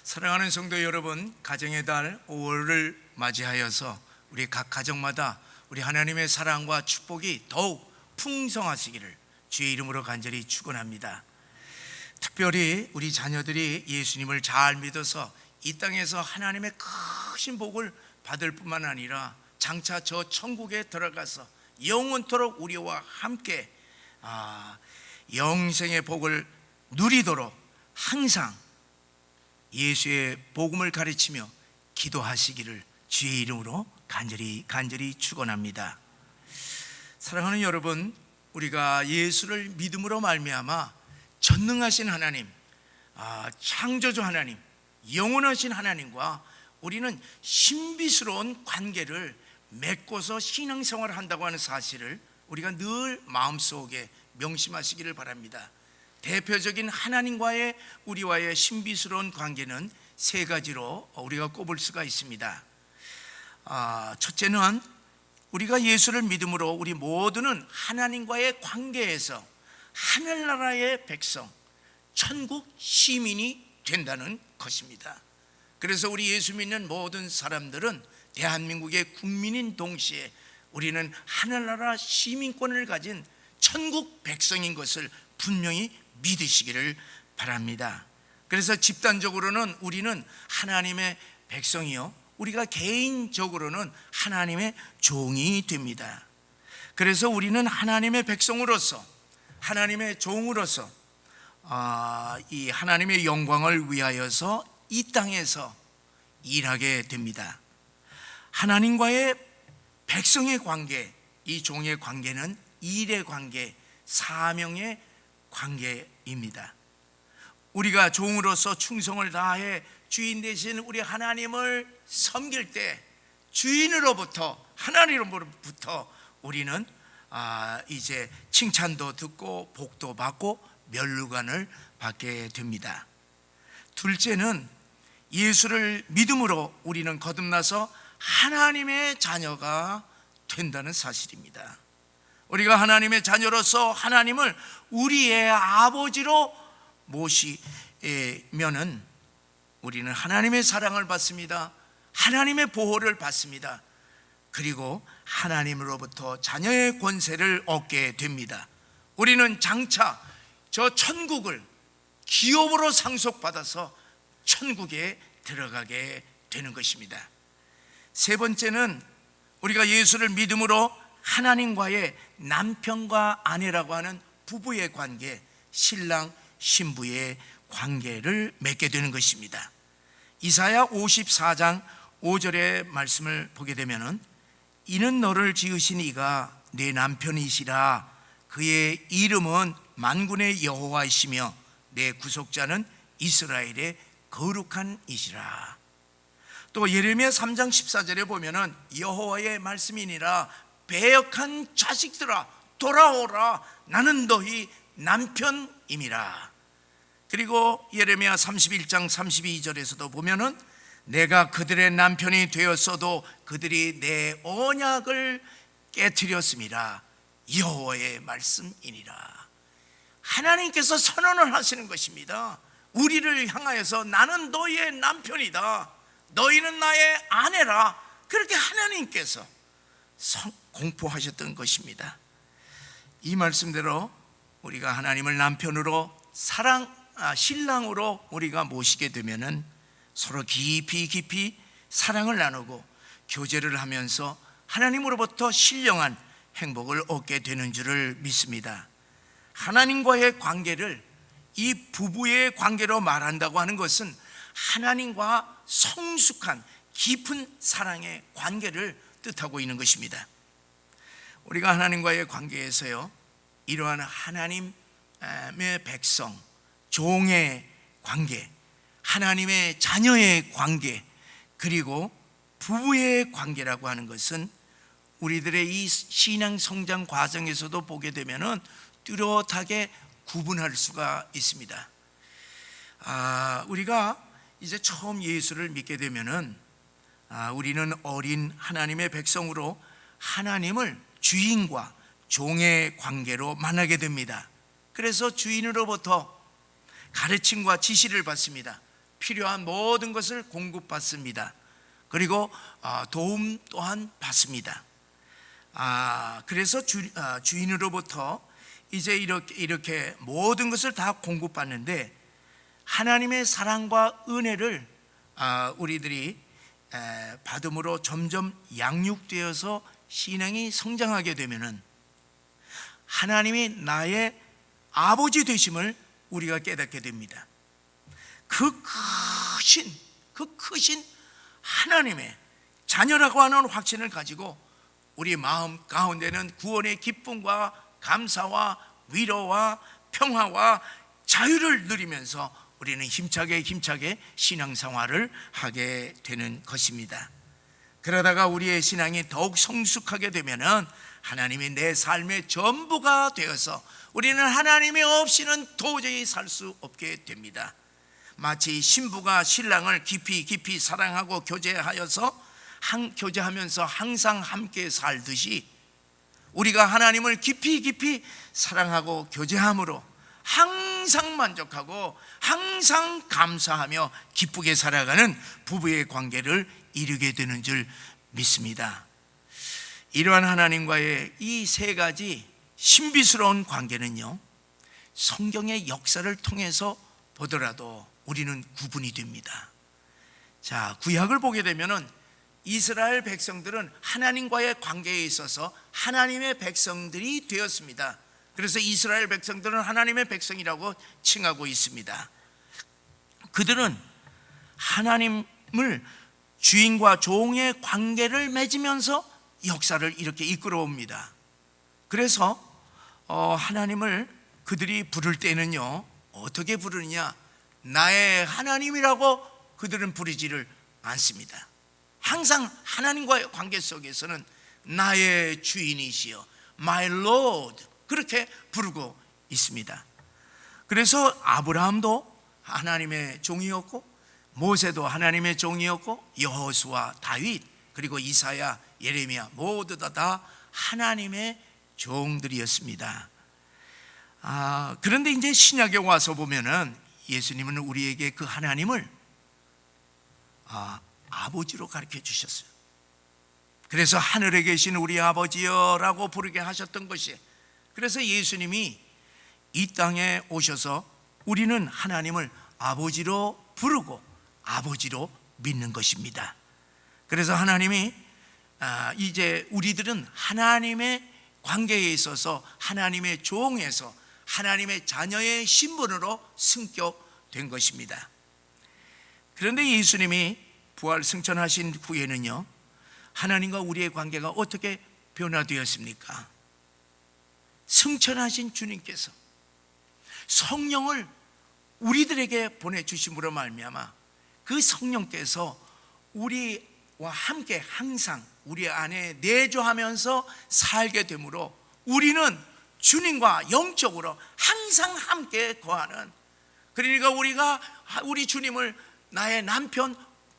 사랑하는 성도 여러분, 가정의 달 5월을 맞이하여서 우리 각 가정마다 우리 하나님의 사랑과 축복이 더욱 풍성하시기를 주의 이름으로 간절히 축원합니다. 특별히 우리 자녀들이 예수님을 잘 믿어서 이 땅에서 하나님의 크신 복을 받을 뿐만 아니라 장차 저 천국에 들어가서 영원토록 우리와 함께 영생의 복을 누리도록 항상 예수의 복음을 가르치며 기도하시기를 주의 이름으로 간절히 축원합니다. 사랑하는 여러분, 우리가 예수를 믿음으로 말미암아 전능하신 하나님, 창조주 하나님, 영원하신 하나님과 우리는 신비스러운 관계를 맺고서 신앙생활을 한다고 하는 사실을 우리가 늘 마음속에 명심하시기를 바랍니다. 대표적인 하나님과의 우리와의 신비스러운 관계는 세 가지로 우리가 꼽을 수가 있습니다. 첫째는 우리가 예수를 믿음으로 우리 모두는 하나님과의 관계에서 하늘나라의 백성, 천국 시민이 된다는 것입니다. 그래서 우리 예수 믿는 모든 사람들은 대한민국의 국민인 동시에 우리는 하늘나라 시민권을 가진 천국 백성인 것을 분명히 믿으시기를 바랍니다. 그래서 집단적으로는 우리는 하나님의 백성이요, 우리가 개인적으로는 하나님의 종이 됩니다. 그래서 우리는 하나님의 백성으로서, 하나님의 종으로서 이 하나님의 영광을 위하여서 이 땅에서 일하게 됩니다. 하나님과의 백성의 관계, 이 종의 관계는 일의 관계, 사명의 관계입니다. 우리가 종으로서 충성을 다해 주인 되신 우리 하나님을 섬길 때 주인으로부터, 하나님으로부터 우리는 이제 칭찬도 듣고 복도 받고 면류관을 받게 됩니다. 둘째는 예수를 믿음으로 우리는 거듭나서 하나님의 자녀가 된다는 사실입니다. 우리가 하나님의 자녀로서 하나님을 우리의 아버지로 모시면은 우리는 하나님의 사랑을 받습니다. 하나님의 보호를 받습니다. 그리고 하나님으로부터 자녀의 권세를 얻게 됩니다. 우리는 장차 저 천국을 기업으로 상속받아서 천국에 들어가게 되는 것입니다. 세 번째는 우리가 예수를 믿음으로 하나님과의 남편과 아내라고 하는 부부의 관계, 신랑 신부의 관계를 맺게 되는 것입니다. 이사야 54장 5절의 말씀을 보게 되면은, 이는 너를 지으신 이가 내 남편이시라. 그의 이름은 만군의 여호와이시며 내 구속자는 이스라엘의 거룩한 이시라. 또 예레미야 3장 14절에 보면은 여호와의 말씀이니라. 배역한 자식들아 돌아오라. 나는 너희 남편임이라. 그리고 예레미야 31장 32절에서도 보면은 내가 그들의 남편이 되었어도 그들이 내 언약을 깨뜨렸음이라. 여호와의 말씀이니라. 하나님께서 선언을 하시는 것입니다. 우리를 향하여서 나는 너희의 남편이다, 너희는 나의 아내라, 그렇게 하나님께서 공포하셨던 것입니다. 이 말씀대로 우리가 하나님을 남편으로 신랑으로 우리가 모시게 되면은 서로 깊이 사랑을 나누고 교제를 하면서 하나님으로부터 신령한 행복을 얻게 되는 줄을 믿습니다. 하나님과의 관계를 이 부부의 관계로 말한다고 하는 것은 하나님과 성숙한 깊은 사랑의 관계를 뜻하고 있는 것입니다. 우리가 하나님과의 관계에서요, 이러한 하나님의 백성, 종의 관계, 하나님의 자녀의 관계, 그리고 부부의 관계라고 하는 것은 우리들의 이 신앙 성장 과정에서도 보게 되면은 뚜렷하게 구분할 수가 있습니다. 우리가 이제 처음 예수를 믿게 되면은 우리는 어린 하나님의 백성으로 하나님을 주인과 종의 관계로 만나게 됩니다. 그래서 주인으로부터 가르침과 지시를 받습니다. 필요한 모든 것을 공급받습니다. 그리고 도움 또한 받습니다. 그래서 주인으로부터 이제 이렇게 모든 것을 다 공급받는데, 하나님의 사랑과 은혜를 우리들이 받음으로 점점 양육되어서 신앙이 성장하게 되면은 하나님이 나의 아버지 되심을 우리가 깨닫게 됩니다. 그 크신 하나님의 자녀라고 하는 확신을 가지고 우리 마음 가운데는 구원의 기쁨과 감사와 위로와 평화와 자유를 누리면서 우리는 힘차게 신앙생활을 하게 되는 것입니다. 그러다가 우리의 신앙이 더욱 성숙하게 되면은 하나님이 내 삶의 전부가 되어서 우리는 하나님이 없이는 도저히 살 수 없게 됩니다. 마치 신부가 신랑을 깊이 사랑하고 교제하면서 항상 함께 살듯이, 우리가 하나님을 깊이 사랑하고 교제함으로 항상 만족하고 항상 감사하며 기쁘게 살아가는 부부의 관계를 이루게 되는 줄 믿습니다. 이러한 하나님과의 이 세 가지 신비스러운 관계는요, 성경의 역사를 통해서 보더라도 우리는 구분이 됩니다. 자, 구약을 보게 되면은 이스라엘 백성들은 하나님과의 관계에 있어서 하나님의 백성들이 되었습니다. 그래서 이스라엘 백성들은 하나님의 백성이라고 칭하고 있습니다. 그들은 하나님을 주인과 종의 관계를 맺으면서 역사를 이렇게 이끌어옵니다. 그래서 하나님을 그들이 부를 때는요, 어떻게 부르느냐? 나의 하나님이라고 그들은 부르지를 않습니다. 항상 하나님과의 관계 속에서는 나의 주인이시여, My Lord, 그렇게 부르고 있습니다. 그래서 아브라함도 하나님의 종이었고, 모세도 하나님의 종이었고, 여호수아, 다윗, 그리고 이사야, 예레미야 모두 다 하나님의 종들이었습니다. 그런데 이제 신약에 와서 보면은 예수님은 우리에게 그 하나님을 아버지로 가르쳐 주셨어요. 그래서 하늘에 계신 우리 아버지여라고 부르게 하셨던 것이, 그래서 예수님이 이 땅에 오셔서 우리는 하나님을 아버지로 부르고 아버지로 믿는 것입니다. 그래서 하나님이 이제 우리들은 하나님의 관계에 있어서 하나님의 종에서 하나님의 자녀의 신분으로 승격된 것입니다. 그런데 예수님이 부활 승천하신 후에는요, 하나님과 우리의 관계가 어떻게 변화되었습니까? 승천하신 주님께서 성령을 우리들에게 보내주심으로 말미암아 그 성령께서 우리와 함께 항상 우리 안에 내주하면서 살게 되므로 우리는 주님과 영적으로 항상 함께 거하는, 그러니까 우리가 우리 주님을 나의 남편,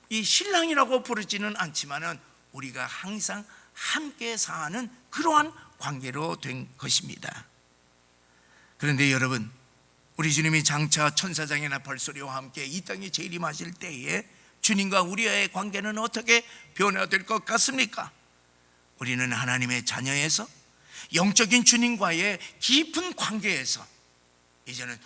이 신랑이라고 부르지는 않지만은 우리가 항상 함께 사는 그러한 관계로 된 것입니다. 그런데 여러분, 우리 주님이 장차 천사장이나 벌소리와 함께 이 땅에 재림하실 때에 주님과 우리의 관계는 어떻게 변화될 것 같습니까? 우리는 하나님의 자녀에서 영적인 주님과의 깊은 관계에서 이제는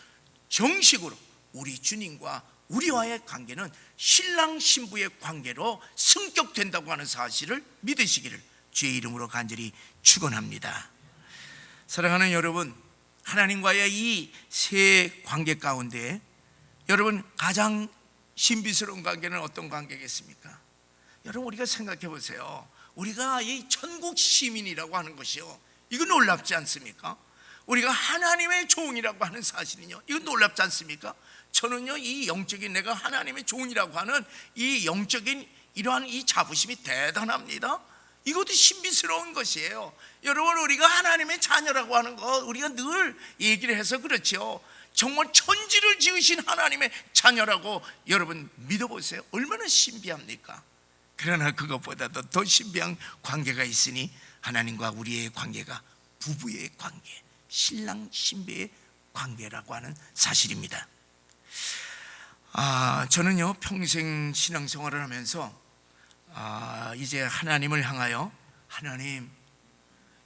정식으로 우리 주님과 우리와의 관계는 신랑 신부의 관계로 승격된다고 하는 사실을 믿으시기를 주의 이름으로 간절히 축원합니다. 사랑하는 여러분, 하나님과의 이 세 관계 가운데 여러분 가장 신비스러운 관계는 어떤 관계겠습니까? 여러분, 우리가 생각해 보세요. 우리가 이 천국 시민이라고 하는 것이요, 이거 놀랍지 않습니까? 우리가 하나님의 종이라고 하는 사실은요, 이거 놀랍지 않습니까? 저는요, 이 영적인 내가 하나님의 종이라고 하는 이 영적인 이러한 이 자부심이 대단합니다. 이것도 신비스러운 것이에요. 여러분, 우리가 하나님의 자녀라고 하는 것 우리가 늘 얘기를 해서 그렇죠. 정말 천지를 지으신 하나님의 자녀라고 여러분 믿어보세요. 얼마나 신비합니까? 그러나 그것보다도 더 신비한 관계가 있으니 하나님과 우리의 관계가 부부의 관계, 신랑 신부의 관계라고 하는 사실입니다. 저는요 평생 신앙생활을 하면서 이제 하나님을 향하여 하나님,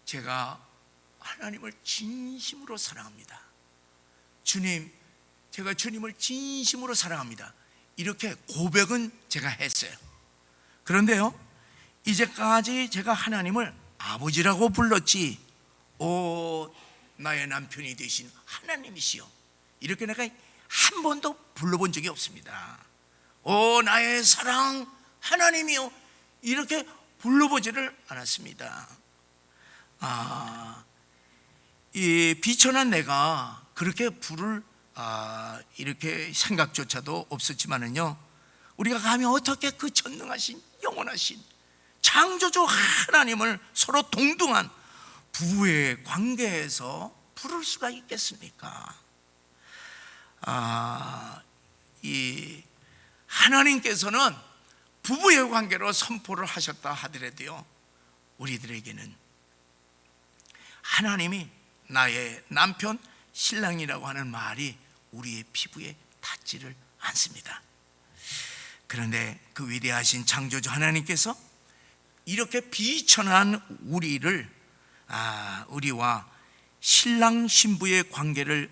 제가 하나님을 진심으로 사랑합니다. 주님, 제가 주님을 진심으로 사랑합니다. 이렇게 고백은 제가 했어요. 그런데요, 이제까지 제가 하나님을 아버지라고 불렀지, 오 나의 남편이 되신 하나님이시여, 이렇게 내가 한 번도 불러본 적이 없습니다. 오 나의 사랑 하나님이여, 이렇게 불러보지를 않았습니다. 이 비천한 내가 그렇게 부를 이렇게 생각조차도 없었지만은요, 우리가 감히 어떻게 그 전능하신 영원하신 창조주 하나님을 서로 동등한 부부의 관계에서 부를 수가 있겠습니까? 이 하나님께서는 부부의 관계로 선포를 하셨다 하더라도요, 우리들에게는 하나님이 나의 남편, 신랑이라고 하는 말이 우리의 피부에 닿지를 않습니다. 그런데 그 위대하신 창조주 하나님께서 이렇게 비천한 우리와 신랑 신부의 관계를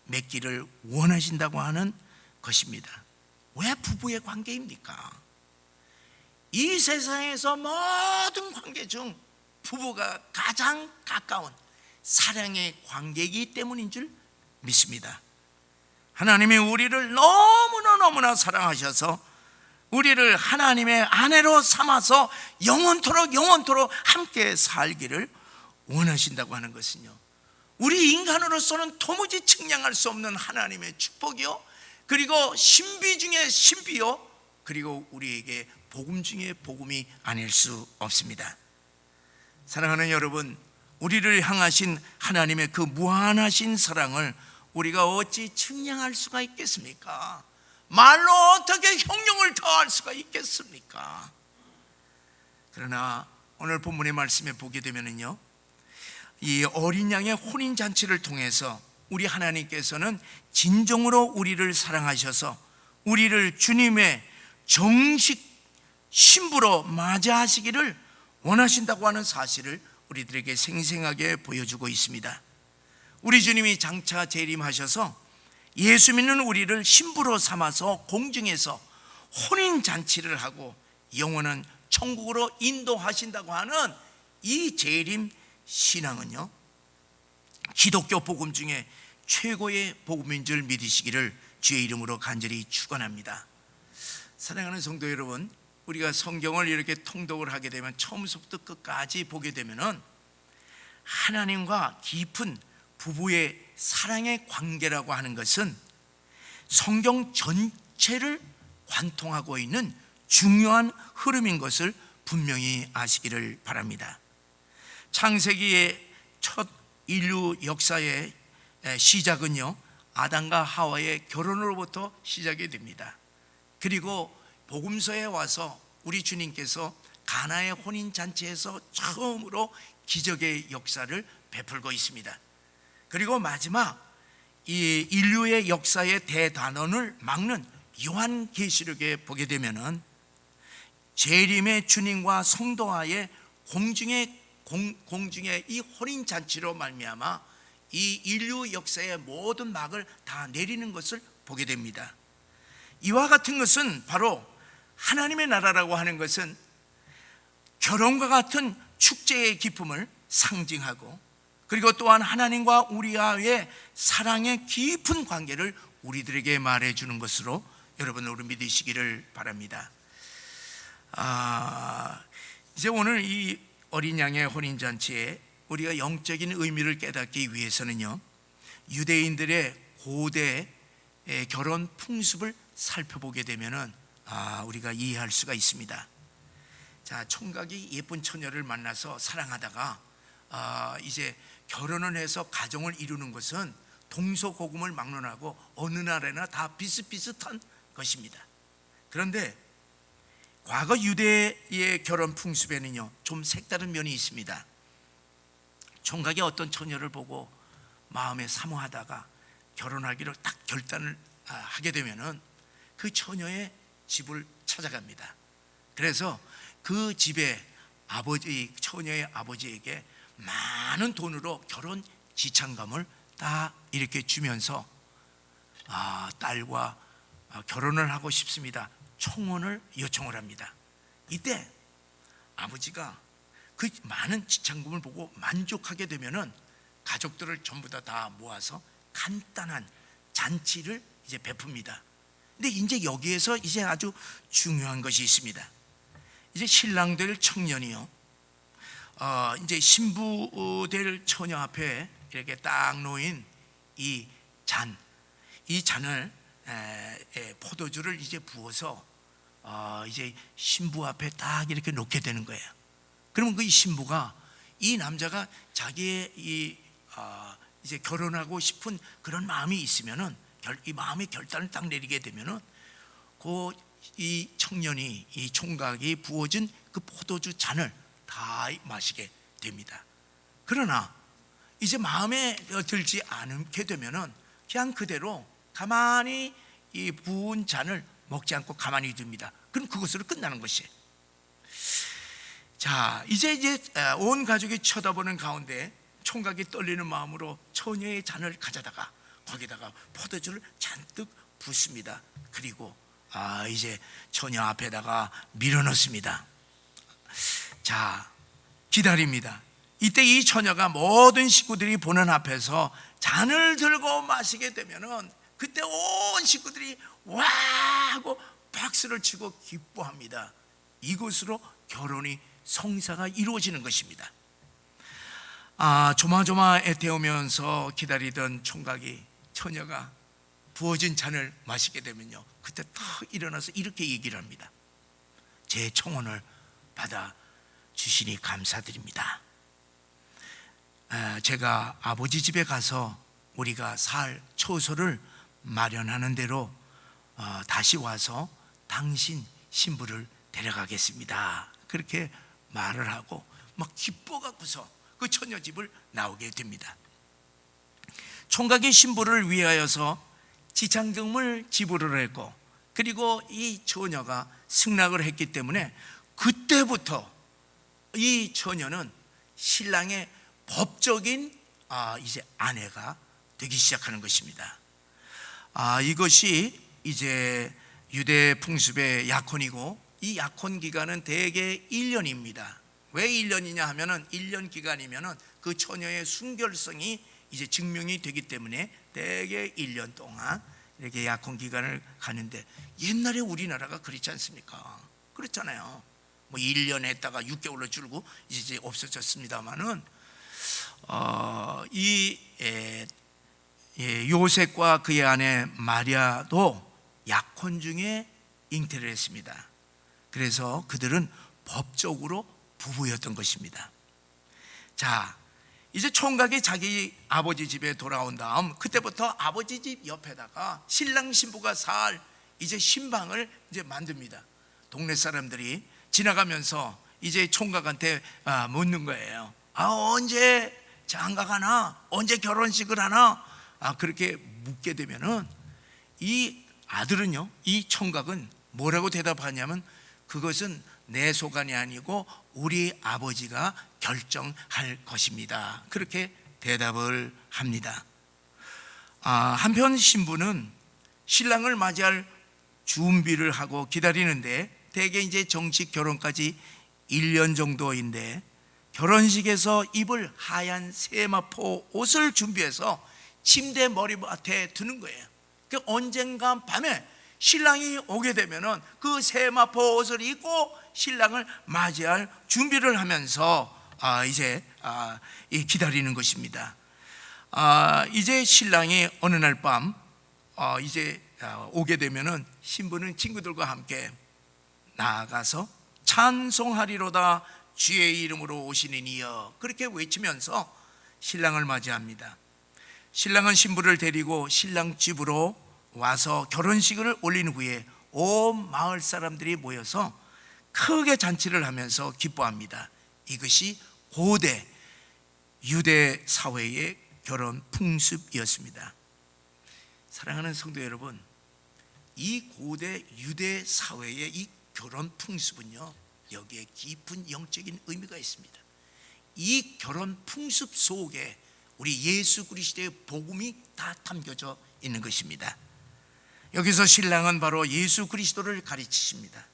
맺기를 원하신다고 하는 것입니다. 왜 부부의 관계입니까? 이 세상에서 모든 관계 중 부부가 가장 가까운 사랑의 관계이기 때문인 줄 믿습니다. 하나님이 우리를 너무나 사랑하셔서 우리를 하나님의 아내로 삼아서 영원토록 함께 살기를 원하신다고 하는 것은요, 우리 인간으로서는 도무지 측량할 수 없는 하나님의 축복이요, 그리고 신비 중에 신비요, 그리고 우리에게 복음 중에 복음이 아닐 수 없습니다. 사랑하는 여러분, 우리를 향하신 하나님의 그 무한하신 사랑을 우리가 어찌 측량할 수가 있겠습니까? 말로 어떻게 형용을 더할 수가 있겠습니까? 그러나 오늘 본문의 말씀에 보게 되면은요, 이 어린 양의 혼인잔치를 통해서 우리 하나님께서는 진정으로 우리를 사랑하셔서 우리를 주님의 정식 신부로 맞이하시기를 원하신다고 하는 사실을 우리들에게 생생하게 보여주고 있습니다. 우리 주님이 장차 재림하셔서 예수 믿는 우리를 신부로 삼아서 공중에서 혼인잔치를 하고 영원한 천국으로 인도하신다고 하는 이 재림 신앙은요, 기독교 복음 중에 최고의 복음인 줄 믿으시기를 주의 이름으로 간절히 축원합니다. 사랑하는 성도 여러분, 우리가 성경을 이렇게 통독을 하게 되면 처음부터 끝까지 보게 되면은 하나님과 깊은 부부의 사랑의 관계라고 하는 것은 성경 전체를 관통하고 있는 중요한 흐름인 것을 분명히 아시기를 바랍니다. 창세기의 첫 인류 역사의 시작은요, 아담과 하와의 결혼으로부터 시작이 됩니다. 그리고 복음서에 와서 우리 주님께서 가나의 혼인잔치에서 처음으로 기적의 역사를 베풀고 있습니다. 그리고 마지막 이 인류의 역사의 대단원을 막는 요한계시록에 보게 되면은 재림의 주님과 성도와의 공중의 이 혼인잔치로 말미암아 이 인류 역사의 모든 막을 다 내리는 것을 보게 됩니다. 이와 같은 것은 바로 하나님의 나라라고 하는 것은 결혼과 같은 축제의 기쁨을 상징하고, 그리고 또한 하나님과 우리와의 사랑의 깊은 관계를 우리들에게 말해주는 것으로 여러분 우리 믿으시기를 바랍니다. 이제 오늘 이 어린 양의 혼인잔치에 우리가 영적인 의미를 깨닫기 위해서는요, 유대인들의 고대 결혼 풍습을 살펴보게 되면은 우리가 이해할 수가 있습니다. 자, 총각이 예쁜 처녀를 만나서 사랑하다가 이제 결혼을 해서 가정을 이루는 것은 동서고금을 막론하고 어느 나라나 다 비슷비슷한 것입니다. 그런데 과거 유대의 결혼 풍습에는요, 좀 색다른 면이 있습니다. 총각이 어떤 처녀를 보고 마음에 사모하다가 결혼하기로 딱 결단을 하게 되면은 그 처녀의 집을 찾아갑니다. 그래서 그 집에 처녀의 아버지에게 많은 돈으로 결혼 지참금을 다 이렇게 주면서 딸과 결혼을 하고 싶습니다. 청혼을 요청을 합니다. 이때 아버지가 그 많은 지참금을 보고 만족하게 되면은 가족들을 전부 다 모아서 간단한 잔치를 이제 베풉니다. 근데 이제 여기에서 이제 아주 중요한 것이 있습니다. 이제 신랑 될 청년이요, 이제 신부 될 처녀 앞에 이렇게 딱 놓인 이 잔을 포도주를 이제 부어서 이제 신부 앞에 딱 이렇게 놓게 되는 거예요. 그러면 그 신부가 이 남자가 자기의 이제 결혼하고 싶은 그런 마음이 있으면은 이 마음의 결단을 딱 내리게 되면은 이 청년이, 이 총각이 부어준 그 포도주 잔을 다 마시게 됩니다. 그러나 이제 마음에 들지 않게 되면은 그냥 그대로 가만히 이 부은 잔을 먹지 않고 가만히 둡니다. 그럼 그것으로 끝나는 것이에요. 자, 이제 온 가족이 쳐다보는 가운데 총각이 떨리는 마음으로 처녀의 잔을 가져다가 거기다가 포도주를 잔뜩 붓습니다. 그리고 이제 처녀 앞에다가 밀어넣습니다. 자, 기다립니다. 이때 이 처녀가 모든 식구들이 보는 앞에서 잔을 들고 마시게 되면은 그때 온 식구들이 와 하고 박수를 치고 기뻐합니다. 이것으로 결혼이 성사가 이루어지는 것입니다. 조마조마 애태우면서 기다리던 총각이 처녀가 부어진 잔을 마시게 되면요, 그때 탁 일어나서 이렇게 얘기를 합니다. 제 청혼을 받아 주시니 감사드립니다. 제가 아버지 집에 가서 우리가 살 처소를 마련하는 대로 다시 와서 당신 신부를 데려가겠습니다. 그렇게 말을 하고 막 기뻐갖고서 그 처녀 집을 나오게 됩니다. 총각이 신부를 위하여서 지참금을 지불을 했고, 그리고 이 처녀가 승낙을 했기 때문에 그때부터 이 처녀는 신랑의 법적인 이제 아내가 되기 시작하는 것입니다. 이것이 이제 유대 풍습의 약혼이고, 이 약혼 기간은 대개 1년입니다. 왜 1년이냐 하면은 1년 기간이면은 그 처녀의 순결성이 이제 증명이 되기 때문에 대개 1년 동안 이렇게 약혼 기간을 가는데, 옛날에 우리나라가 그렇지 않습니까? 그렇잖아요. 뭐 1년 했다가 6개월로 줄고 이제 없어졌습니다만은 요셉과 그의 아내 마리아도 약혼 중에 잉태를 했습니다. 그래서 그들은 법적으로 부부였던 것입니다. 자, 이제 총각이 자기 아버지 집에 돌아온 다음 그때부터 아버지 집 옆에다가 신랑 신부가 살 이제 신방을 이제 만듭니다. 동네 사람들이 지나가면서 이제 총각한테 묻는 거예요. 언제 장가가나? 언제 결혼식을 하나? 그렇게 묻게 되면은 이 아들은요, 이 총각은 뭐라고 대답하냐면, 그것은 내 소관이 아니고 우리 아버지가 결정할 것입니다. 그렇게 대답을 합니다. 한편 신부는 신랑을 맞이할 준비를 하고 기다리는데, 대개 이제 정식 결혼까지 1년 정도인데, 결혼식에서 입을 하얀 세마포 옷을 준비해서 침대 머리맡에 두는 거예요. 그 언젠가 밤에 신랑이 오게 되면은 그 세마포 옷을 입고 신랑을 맞이할 준비를 하면서 이제 기다리는 것입니다. 이제 신랑이 어느 날 밤 이제 오게 되면은 신부는 친구들과 함께 나아가서 찬송하리로다 주의 이름으로 오시는 이여, 그렇게 외치면서 신랑을 맞이합니다. 신랑은 신부를 데리고 신랑 집으로 와서 결혼식을 올린 후에 온 마을 사람들이 모여서 크게 잔치를 하면서 기뻐합니다. 이것이 고대 유대 사회의 결혼 풍습이었습니다. 사랑하는 성도 여러분, 이 고대 유대 사회의 이 결혼 풍습은요, 여기에 깊은 영적인 의미가 있습니다. 이 결혼 풍습 속에 우리 예수 그리스도의 복음이 다 담겨져 있는 것입니다. 여기서 신랑은 바로 예수 그리스도를 가르치십니다.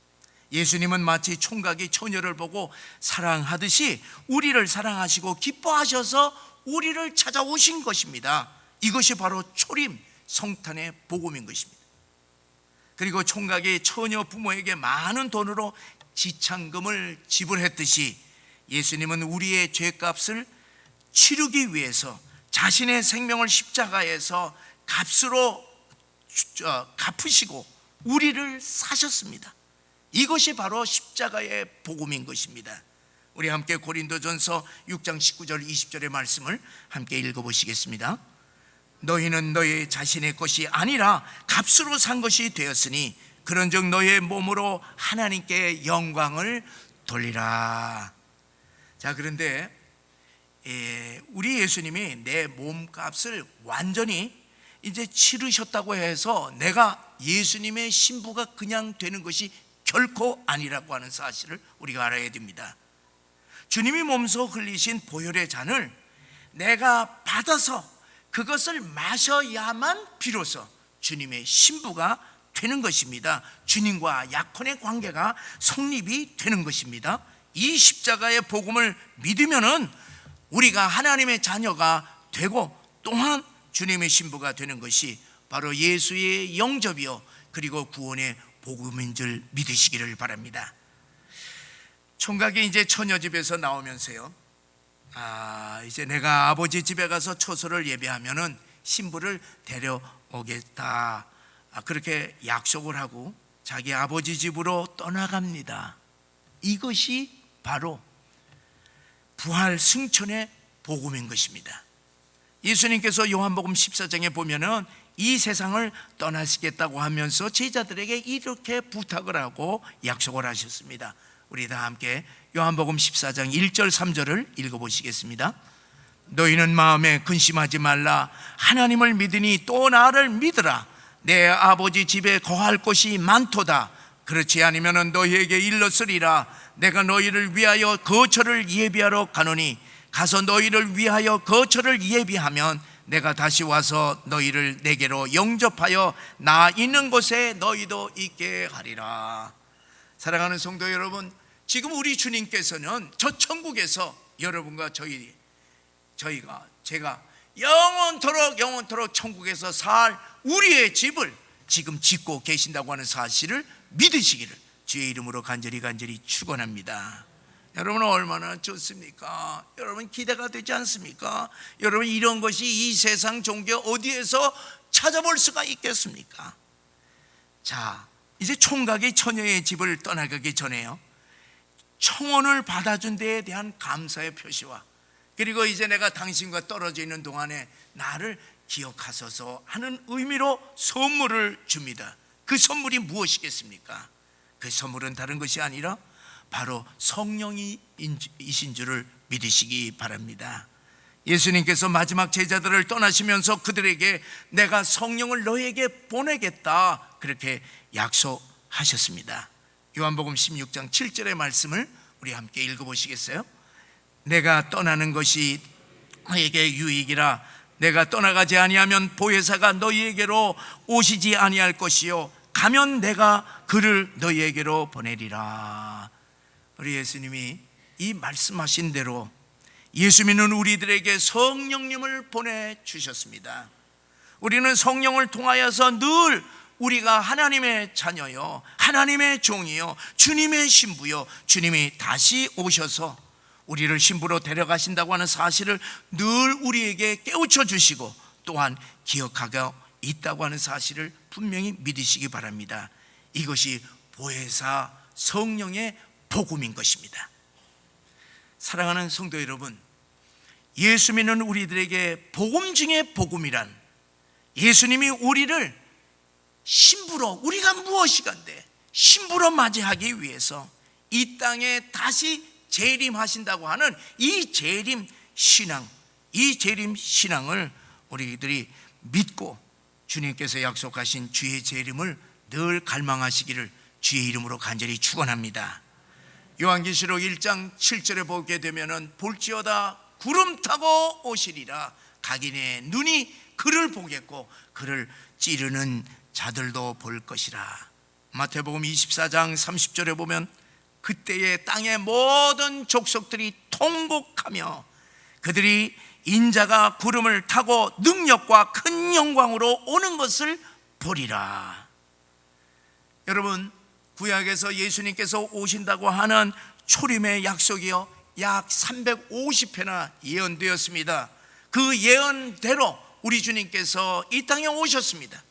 예수님은 마치 총각이 처녀를 보고 사랑하듯이 우리를 사랑하시고 기뻐하셔서 우리를 찾아오신 것입니다. 이것이 바로 초림 성탄의 복음인 것입니다. 그리고 총각이 처녀 부모에게 많은 돈으로 지참금을 지불했듯이 예수님은 우리의 죄값을 치르기 위해서 자신의 생명을 십자가에서 값으로 갚으시고 우리를 사셨습니다. 이것이 바로 십자가의 복음인 것입니다. 우리 함께 고린도전서 6장 19절 20절의 말씀을 함께 읽어보시겠습니다. 너희는 너희 자신의 것이 아니라 값으로 산 것이 되었으니 그런즉 너희의 몸으로 하나님께 영광을 돌리라. 자, 그런데 우리 예수님이 내 몸값을 완전히 이제 치르셨다고 해서 내가 예수님의 신부가 그냥 되는 것이 결코 아니라고 하는 사실을 우리가 알아야 됩니다. 주님이 몸소 흘리신 보혈의 잔을 내가 받아서 그것을 마셔야만 비로소 주님의 신부가 되는 것입니다. 주님과 약혼의 관계가 성립이 되는 것입니다. 이 십자가의 복음을 믿으면은 우리가 하나님의 자녀가 되고 또한 주님의 신부가 되는 것이 바로 예수의 영접이요 그리고 구원의 복음인 줄 믿으시기를 바랍니다. 총각이 이제 처녀 집에서 나오면서요, 이제 내가 아버지 집에 가서 초소를 예배하면은 신부를 데려오겠다, 그렇게 약속을 하고 자기 아버지 집으로 떠나갑니다. 이것이 바로 부활 승천의 복음인 것입니다. 예수님께서 요한복음 14장에 보면은 이 세상을 떠나시겠다고 하면서 제자들에게 이렇게 부탁을 하고 약속을 하셨습니다. 우리 다 함께 요한복음 14장 1절 3절을 읽어보시겠습니다. 너희는 마음에 근심하지 말라. 하나님을 믿으니 또 나를 믿으라. 내 아버지 집에 거할 곳이 많도다. 그렇지 않으면 너희에게 일렀으리라. 내가 너희를 위하여 거처를 예비하러 가노니 가서 너희를 위하여 거처를 예비하면 내가 다시 와서 너희를 내게로 영접하여 나 있는 곳에 너희도 있게 하리라. 사랑하는 성도 여러분, 지금 우리 주님께서는 저 천국에서 여러분과 제가 영원토록 천국에서 살 우리의 집을 지금 짓고 계신다고 하는 사실을 믿으시기를 주의 이름으로 간절히 축원합니다. 여러분은 얼마나 좋습니까? 여러분 기대가 되지 않습니까? 여러분 이런 것이 이 세상 종교 어디에서 찾아볼 수가 있겠습니까? 자, 이제 총각이 처녀의 집을 떠나가기 전에요, 청혼을 받아준 데에 대한 감사의 표시와 그리고 이제 내가 당신과 떨어져 있는 동안에 나를 기억하소서 하는 의미로 선물을 줍니다. 그 선물이 무엇이겠습니까? 그 선물은 다른 것이 아니라 바로 성령이신 줄을 믿으시기 바랍니다. 예수님께서 마지막 제자들을 떠나시면서 그들에게 내가 성령을 너에게 보내겠다 그렇게 약속하셨습니다. 요한복음 16장 7절의 말씀을 우리 함께 읽어보시겠어요? 내가 떠나는 것이 너에게 유익이라. 내가 떠나가지 아니하면 보혜사가 너희에게로 오시지 아니할 것이요 가면 내가 그를 너희에게로 보내리라. 우리 예수님이 이 말씀하신 대로 예수 믿는 우리들에게 성령님을 보내주셨습니다. 우리는 성령을 통하여서 늘 우리가 하나님의 자녀요 하나님의 종이요 주님의 신부요 주님이 다시 오셔서 우리를 신부로 데려가신다고 하는 사실을 늘 우리에게 깨우쳐 주시고 또한 기억하고 있다고 하는 사실을 분명히 믿으시기 바랍니다. 이것이 보혜사 성령의 복음인 것입니다. 사랑하는 성도 여러분, 예수 믿는 우리들에게 복음 중에 복음이란 예수님이 우리를 신부로, 우리가 무엇이간데 신부로 맞이하기 위해서 이 땅에 다시 재림하신다고 하는 이 재림 신앙을 우리들이 믿고 주님께서 약속하신 주의 재림을 늘 갈망하시기를 주의 이름으로 간절히 축원합니다. 요한계시록 1장 7절에 보게 되면은 볼지어다 구름 타고 오시리라. 각인의 눈이 그를 보겠고 그를 찌르는 자들도 볼 것이라. 마태복음 24장 30절에 보면 그때에 땅의 모든 족속들이 통곡하며 그들이 인자가 구름을 타고 능력과 큰 영광으로 오는 것을 보리라. 여러분, 구약에서 예수님께서 오신다고 하는 초림의 약속이요 약 350회나 예언되었습니다. 그 예언대로 우리 주님께서 이 땅에 오셨습니다.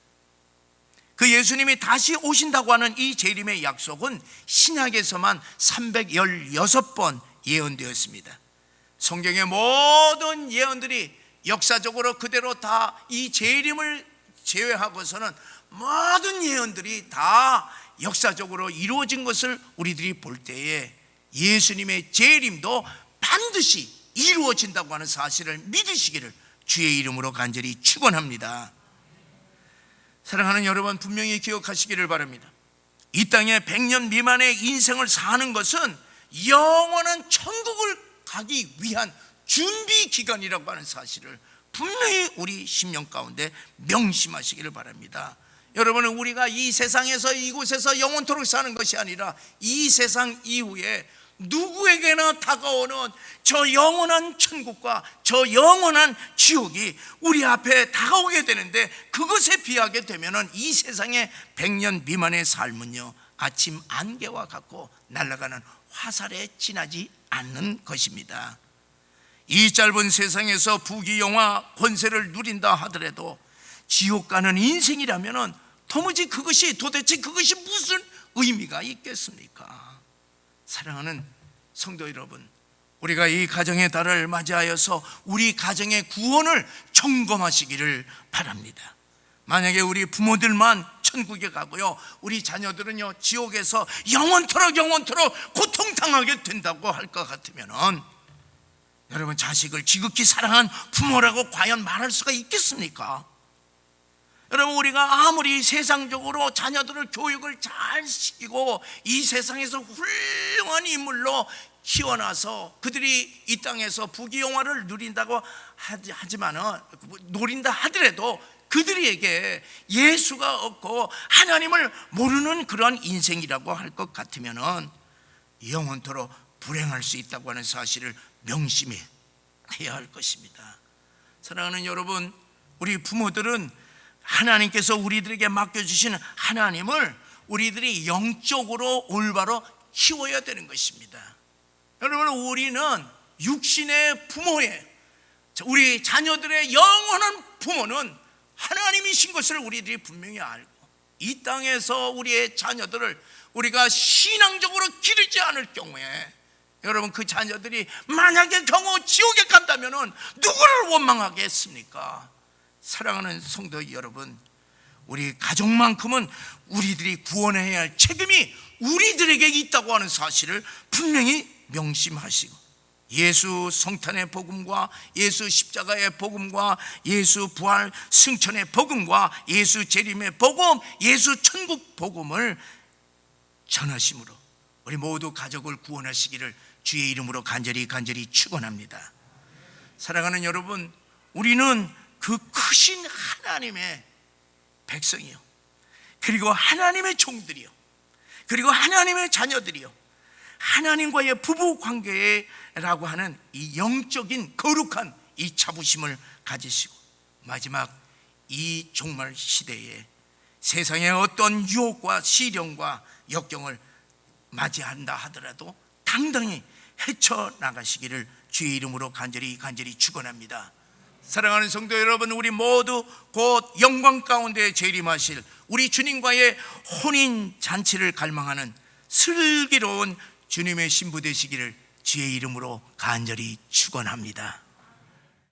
그 예수님이 다시 오신다고 하는 이 재림의 약속은 신약에서만 316번 예언되었습니다. 성경의 모든 예언들이 역사적으로 그대로 다 이 재림을 제외하고서는 모든 예언들이 다 역사적으로 이루어진 것을 우리들이 볼 때에 예수님의 재림도 반드시 이루어진다고 하는 사실을 믿으시기를 주의 이름으로 간절히 축원합니다. 사랑하는 여러분, 분명히 기억하시기를 바랍니다. 이 땅에 100년 미만의 인생을 사는 것은 영원한 천국을 가기 위한 준비 기간이라고 하는 사실을 분명히 우리 심령 가운데 명심하시기를 바랍니다. 여러분은 우리가 이 세상에서 이곳에서 영원토록 사는 것이 아니라 이 세상 이후에 누구에게나 다가오는 저 영원한 천국과 저 영원한 지옥이 우리 앞에 다가오게 되는데, 그것에 비하게 되면은 이 세상의 100년 미만의 삶은요 아침 안개와 같고 날아가는 화살에 지나지 않는 것입니다. 이 짧은 세상에서 부귀영화 권세를 누린다 하더라도 지옥 가는 인생이라면은 도대체 그것이 무슨 의미가 있겠습니까? 사랑하는 성도 여러분, 우리가 이 가정의 달을 맞이하여서 우리 가정의 구원을 점검하시기를 바랍니다. 만약에 우리 부모들만 천국에 가고요 우리 자녀들은요 지옥에서 영원토록 고통당하게 된다고 할 것 같으면은 여러분, 자식을 지극히 사랑한 부모라고 과연 말할 수가 있겠습니까? 여러분, 우리가 아무리 세상적으로 자녀들을 교육을 잘 시키고 이 세상에서 훌륭한 인물로 키워놔서 그들이 이 땅에서 부귀영화를 누린다고 노린다 하더라도 그들에게 예수가 없고 하나님을 모르는 그런 인생이라고 할 것 같으면은 영원토록 불행할 수 있다고 하는 사실을 명심해야 할 것입니다. 사랑하는 여러분, 우리 부모들은 하나님께서 우리들에게 맡겨주신 하나님을 우리들이 영적으로 올바로 키워야 되는 것입니다. 여러분, 우리는 육신의 부모예요. 우리 자녀들의 영원한 부모는 하나님이신 것을 우리들이 분명히 알고, 이 땅에서 우리의 자녀들을 우리가 신앙적으로 기르지 않을 경우에 여러분, 그 자녀들이 만약에 경우 지옥에 간다면 누구를 원망하겠습니까? 사랑하는 성도 여러분, 우리 가족만큼은 우리들이 구원해야 할 책임이 우리들에게 있다고 하는 사실을 분명히 명심하시고, 예수 성탄의 복음과 예수 십자가의 복음과 예수 부활 승천의 복음과 예수 재림의 복음, 예수 천국 복음을 전하심으로 우리 모두 가족을 구원하시기를 주의 이름으로 간절히 축원합니다. 사랑하는 여러분, 우리는 그 크신 하나님의 백성이요, 그리고 하나님의 종들이요, 그리고 하나님의 자녀들이요, 하나님과의 부부 관계라고 하는 이 영적인 거룩한 이 자부심을 가지시고, 마지막 이 종말 시대에 세상의 어떤 유혹과 시련과 역경을 맞이한다 하더라도 당당히 헤쳐나가시기를 주의 이름으로 간절히 축원합니다. 사랑하는 성도 여러분, 우리 모두 곧 영광 가운데 재림하실 우리 주님과의 혼인 잔치를 갈망하는 슬기로운 주님의 신부 되시기를 주의 이름으로 간절히 축원합니다.